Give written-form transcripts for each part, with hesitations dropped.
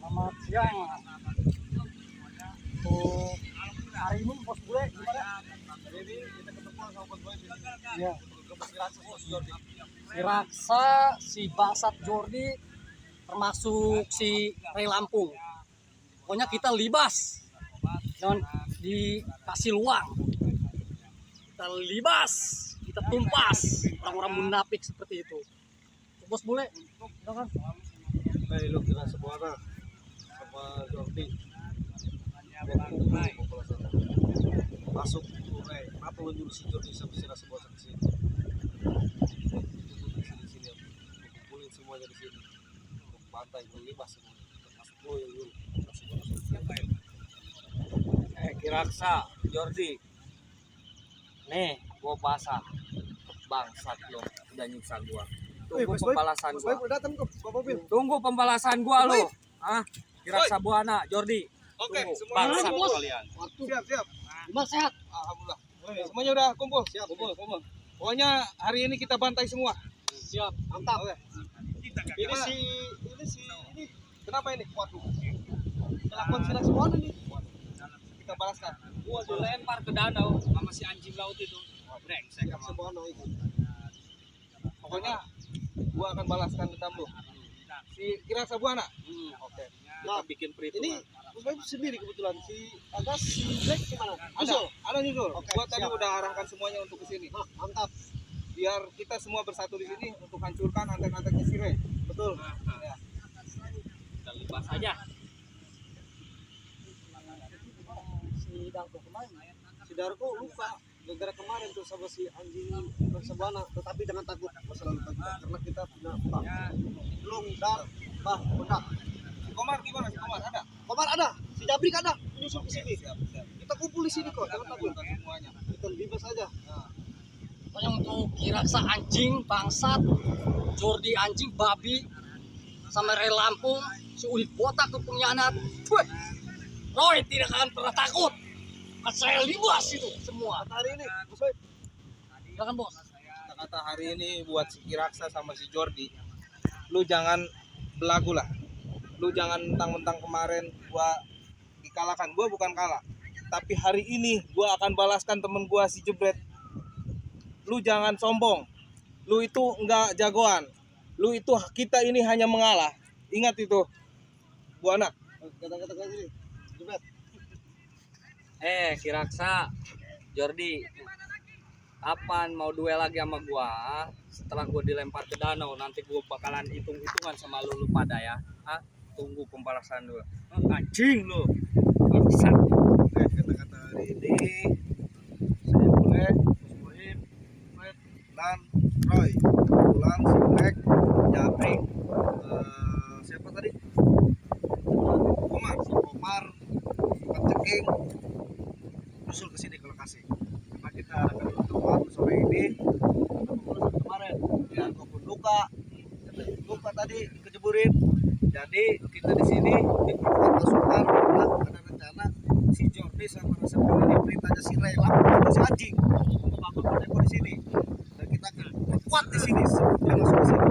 Selamat siang. Untuk hari ini bos gue gimana? Hari ini kita ketemu sama bos gue di sini. Ya. Untuk si Raksa bos Jordi. Si Raksa, si Bangsat Jordi, termasuk si Ray Lampung. Pokoknya kita libas dan dikasih luang. Kita libas, kita tumpas orang-orang munafik seperti itu. Bos boleh, silakan. Hey, lu kira semua anak sama Jordi. Masuk, hey, apa lu nyuruh si Jordi sama si Raksa bos di sini? Di sini, kumpulin semuanya di sini. Untuk pantai, libas semuanya. Masuk lu yang dulu. Kiraksa, Jordi, nih gua pasang bangsat lo udah nyiksa gua. Tunggu pembalasan gua. datang tuh, Bapak Bil. Tunggu pembalasan gua lo. Ah, Kiraksa Buana, Jordi. Oke, Tunggu. semuanya Bangsat kumpul. kalian. Siap. Gimana sehat? Alhamdulillah. Semuanya udah kumpul. Siap, kumpul. Pokoknya hari ini kita bantai semua. Siap, mantap. Oke. Ini. Kenapa ini? Waduh. Kelakuan si Raksa Buana nih. Kita balaskan. Gua dilempar ke danau sama si anjing laut itu. Brengsek Raksa sama. Buana itu. Pokoknya gua akan balaskan dendam lu. Si Kiraksa Buana. Oke. Kita bikin Ini perhitungan. Bapak Ibu sendiri kebetulan si Agas si Black gimana? Ada nyusul. Oke, Gua tadi siap. udah arahkan semuanya untuk ke sini. Mantap. Biar kita semua bersatu di sini untuk hancurkan antek-anteknya si Ray. Betul. Ya. Kita libas aja. Si Darko kemarin. Si Darko luka gara-gara kemarin tuh sama si anjing Bersabana, tetapi jangan takut masalah luka kita karena kita punya bang. Belum dar, bah, benak. Si Komar gimana? Si Komar ada? Komar ada. Si Jabrik ada. Menyusul ke sini. Siap. Kita kumpul di sini kok, jangan takut. Semuanya. Kita bebas aja. Nah. Pokoknya untuk Kiraksa anjing, bangsat, Jordi anjing, babi, sama Ray Lampung, si Udit botak tuh pengkhianat. Wih, Roy tidak akan pernah takut. Mas saya libas itu semua. Hari ini, Bos Boy. Silakan bos. Kata-kata hari ini buat si Kiraksa sama si Jordi, lu jangan belagu lah. Lu jangan mentang-mentang kemarin gua dikalahkan. Gua bukan kalah, tapi hari ini gua akan balaskan temen gua si Jebret. Lu jangan sombong. Lu itu enggak jagoan. Lu itu, kita ini hanya mengalah. Ingat itu, gua anak. Kata-kata sini, Jebret. Kiraksa, Jordi, kapan mau duel lagi sama gua? Setelah gua dilempar ke danau, nanti gua bakalan hitung-hitungan sama lu pada ya. Ah, tunggu pembalasan lu. Anjing lu. Bangsat. Kata-kata hari ini saya boleh Muslim, Fred, dan Roy, Ulan, Black, Jabrik, siapa tadi? Komar, Ceking, nyusul ke sini ke lokasi. Karena kita akan bertemuan sore ini. Kemarin ya, maupun luka tadi kejeburin. Jadi kita di sini diperkuat pasukan karena ada rencana si Jordi sama Raksa ini perintahnya si Ray Lampung itu si anjing untuk bangun pendepo di sini. Dan kita akan perkuat di sini sebelum masuk ke sini.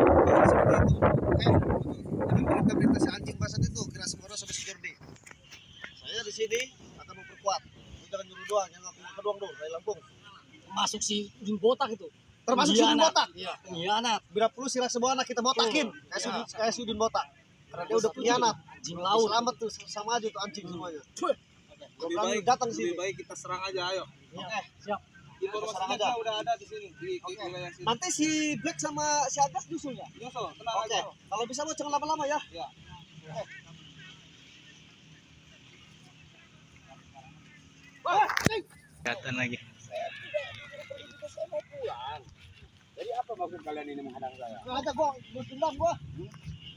Seperti itu. Oke. Dengan perintah si anjing basat itu kira semua sama si Jordi. Saya di sini akan memperkuat. Lu jangan nyuruh doang, yang aku doang dong, Ray Lampung. Masuk si Udin botak itu. Termasuk si Udin Pengkhianat. botak. Iya, pengkhianat. Bila perlu si Raksa Buana kita botakin. Kayak si Udin botak. Karena dia udah pengkhianat. Anjing laut. Selamat tuh, sama aja tuh anjing semuanya. Lebih baik datang sini. Lebih baik kita serang aja, ayo. Oke, siap. Informasinya kita udah ada di sini di wilayah sini. Nanti si Black sama si Agas nyusul ya? Nyusul, tenang Oke. aja. Kalau bisa mau jangan lama-lama ya. Ya. Kelihatan lagi. Saya mau pulang. Jadi apa maksud kalian ini menghadang saya? Nggak ada gua dendam gua.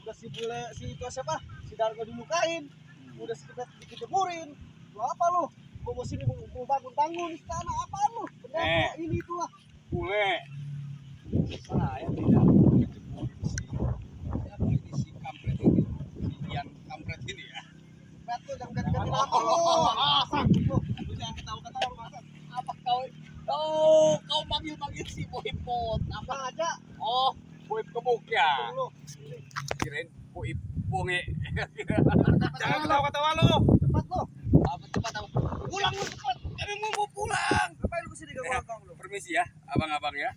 Udah si bule si itu siapa? Si Dargo dilukain. Udah si kita dikejemurin. Lu apa lu? Gua mau sini mau bangun istana apa lu? Kenapa ini itulah. Bule. Saya tidak. Ini si kampret ini. Si yang kampret ini ya. Bet lu jangan ganti nama lu. Sakit lu. Lu jangan ketawa-ketawa lu masa. Apa kau? Oh, kau panggil si Bohipot. Apa aja? Oh, Boib kebuk ya. Lu. Kirain Boib bonge. Jangan ketawa-ketawa lu. Cepat lo. Apa cepat apa? Pulang lu cepat. Kami mau pulang. Ngapain lu kesini ganggu akang lu? Permisi ya, abang-abang ya.